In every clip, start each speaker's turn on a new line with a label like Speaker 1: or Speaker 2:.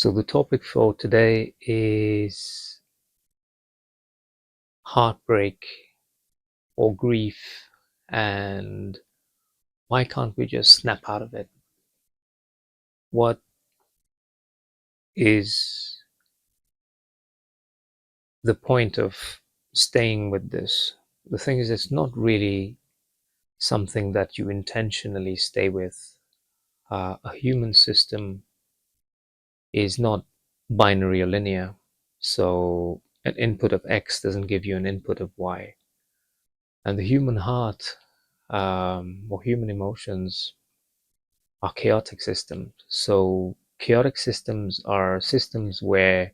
Speaker 1: So the topic for today is heartbreak or grief, and why can't we just snap out of it? What is the point of staying with this? The thing is, it's not really something that you intentionally stay with. A human system is not binary or linear. So an input of X doesn't give you an input of Y. And the human heart, or human emotions, are chaotic systems. So chaotic systems are systems where,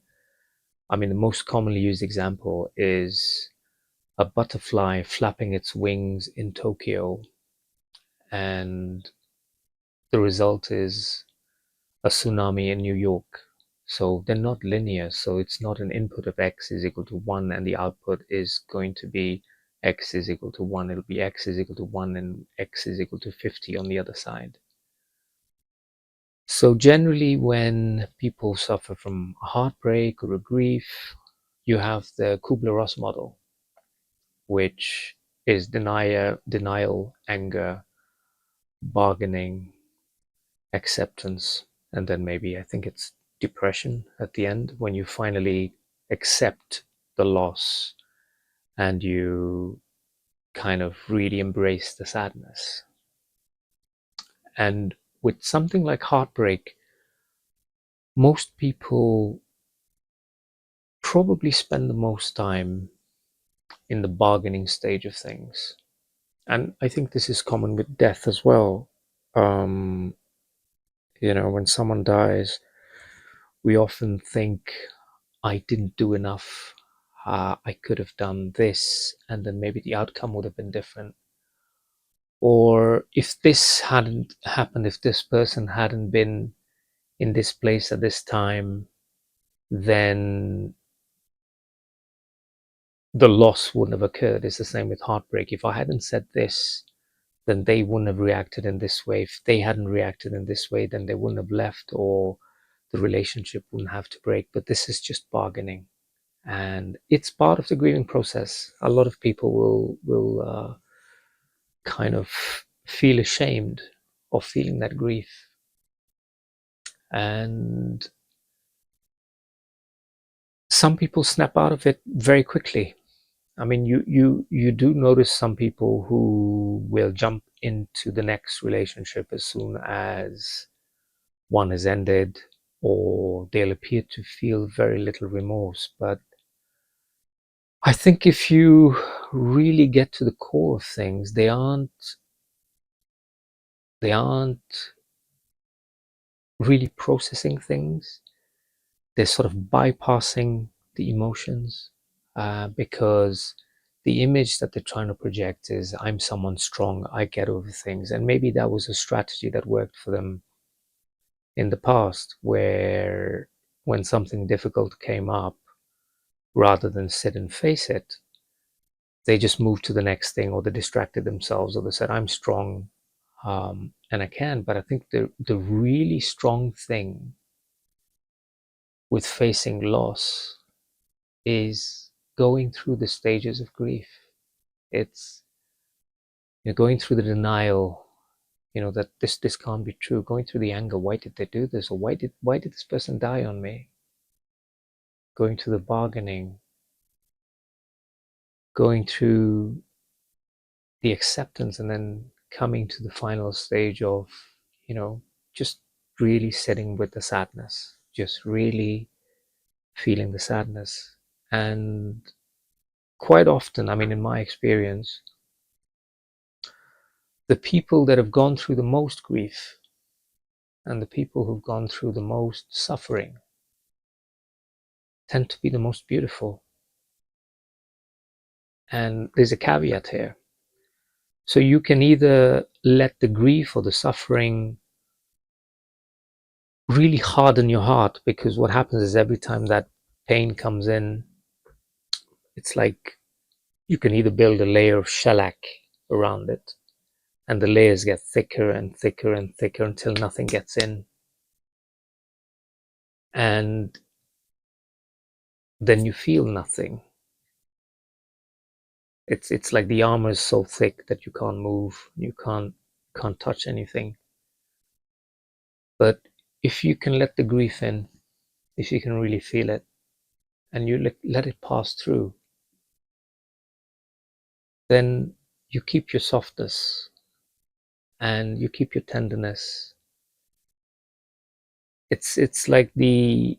Speaker 1: the most commonly used example is a butterfly flapping its wings in Tokyo, and the result is a tsunami in New York. So they're not linear. So it's not an input of X is equal to 1 and the output is going to be X is equal to 1. It'll be X is equal to 1 and X is equal to 50 on the other side. So generally when people suffer from a heartbreak or a grief, you have the Kubler Ross model, which is denial, anger, bargaining, acceptance, and then maybe I think it's depression at the end, when you finally accept the loss and you kind of really embrace the sadness. And with something like heartbreak, most people probably spend the most time in the bargaining stage of things. And I think this is common with death as well. Um, when someone dies, we often think, I didn't do enough. I could have done this, and then maybe the outcome would have been different. Or if this hadn't happened, if this person hadn't been in this place at this time, then the loss wouldn't have occurred. It's the same with heartbreak. If I hadn't said this, then they wouldn't have reacted in this way. If they hadn't reacted in this way, then they wouldn't have left, or the relationship wouldn't have to break. But this is just bargaining, and it's part of the grieving process. A lot of people will kind of feel ashamed of feeling that grief, and some people snap out of it very quickly. You do notice some people who will jump into the next relationship as soon as one has ended, or they'll appear to feel very little remorse. But I think if you really get to the core of things, they aren't really processing things. They're sort of bypassing the emotions, because the image that they're trying to project is, I'm someone strong, I get over things. And maybe that was a strategy that worked for them in the past, where when something difficult came up, rather than sit and face it, they just moved to the next thing, or they distracted themselves, or they said, I'm strong, and I can. But I think the really strong thing with facing loss is going through the stages of grief. It's going through the denial, that this can't be true. Going through the anger, why did they do this, or why did this person die on me? Going through the bargaining, going through the acceptance, and then coming to the final stage of, just really sitting with the sadness, just really feeling the sadness. And quite often, in my experience, the people that have gone through the most grief and the people who've gone through the most suffering tend to be the most beautiful. And there's a caveat here. So you can either let the grief or the suffering really harden your heart, because what happens is every time that pain comes in, it's like you can either build a layer of shellac around it, and the layers get thicker and thicker and thicker until nothing gets in. and then you feel nothing. It's like the armor is so thick that you can't move, you can't touch anything. But if you can let the grief in, if you can really feel it, and you let it pass through, then you keep your softness and you keep your tenderness. It's like the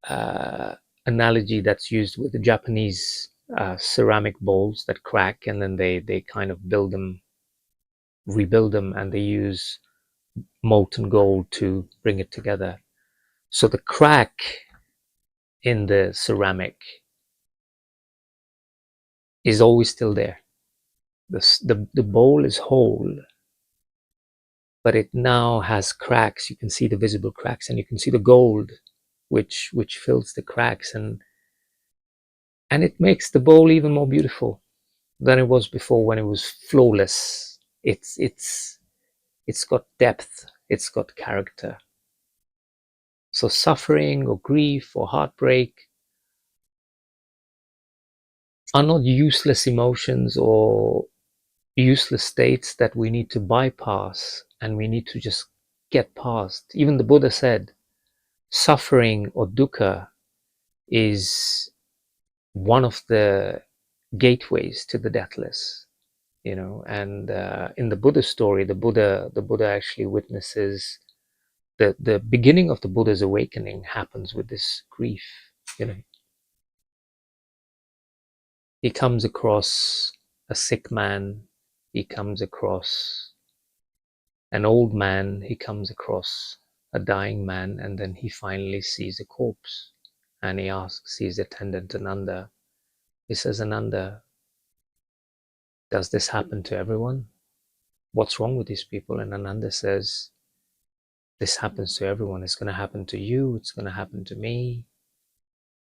Speaker 1: uh, analogy that's used with the Japanese ceramic bowls that crack, and then they kind of build them, rebuild them, and they use molten gold to bring it together. So the crack in the ceramic is always still there. The bowl is whole, but it now has cracks. You can see the visible cracks, and you can see the gold which fills the cracks, and it makes the bowl even more beautiful than it was before when it was flawless. It's got depth, it's got character. So suffering or grief or heartbreak are not useless emotions or useless states that we need to bypass and we need to just get past. Even the Buddha said suffering or dukkha is one of the gateways to the deathless, you know. And in the Buddha story, the Buddha actually witnesses the beginning of the Buddha's awakening happens with this grief, you know. He comes across a sick man, he comes across an old man, he comes across a dying man, and then he finally sees a corpse, and he asks his attendant Ananda, he says, Ananda, does this happen to everyone? What's wrong with these people? And Ananda says, this happens to everyone. It's going to happen to you, it's going to happen to me,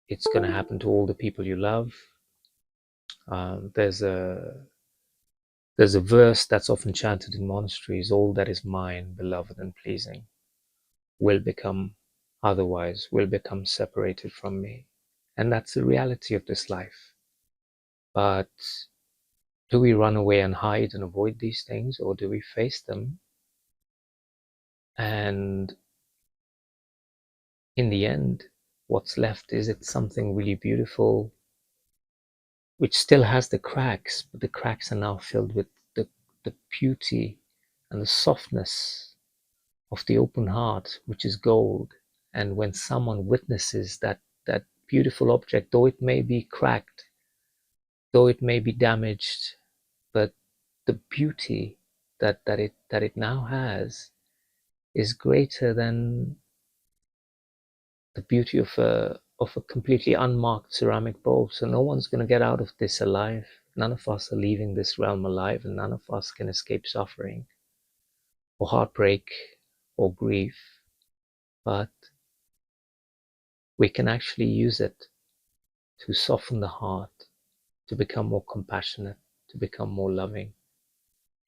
Speaker 1: it's going to happen to all the people you love. There's a verse that's often chanted in monasteries: all that is mine, beloved and pleasing, will become otherwise, will become separated from me. And that's the reality of this life. But do we run away and hide and avoid these things, or do we face them? And in the end, what's left is it's something really beautiful, which still has the cracks, but the cracks are now filled with the beauty and the softness of the open heart, which is gold. And when someone witnesses that beautiful object, though it may be cracked, though it may be damaged, but the beauty that it now has is greater than the beauty of a completely unmarked ceramic bowl. So no one's going to get out of this alive. None of us are leaving this realm alive, and none of us can escape suffering or heartbreak or grief. But we can actually use it to soften the heart, to become more compassionate, to become more loving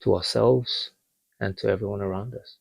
Speaker 1: to ourselves and to everyone around us.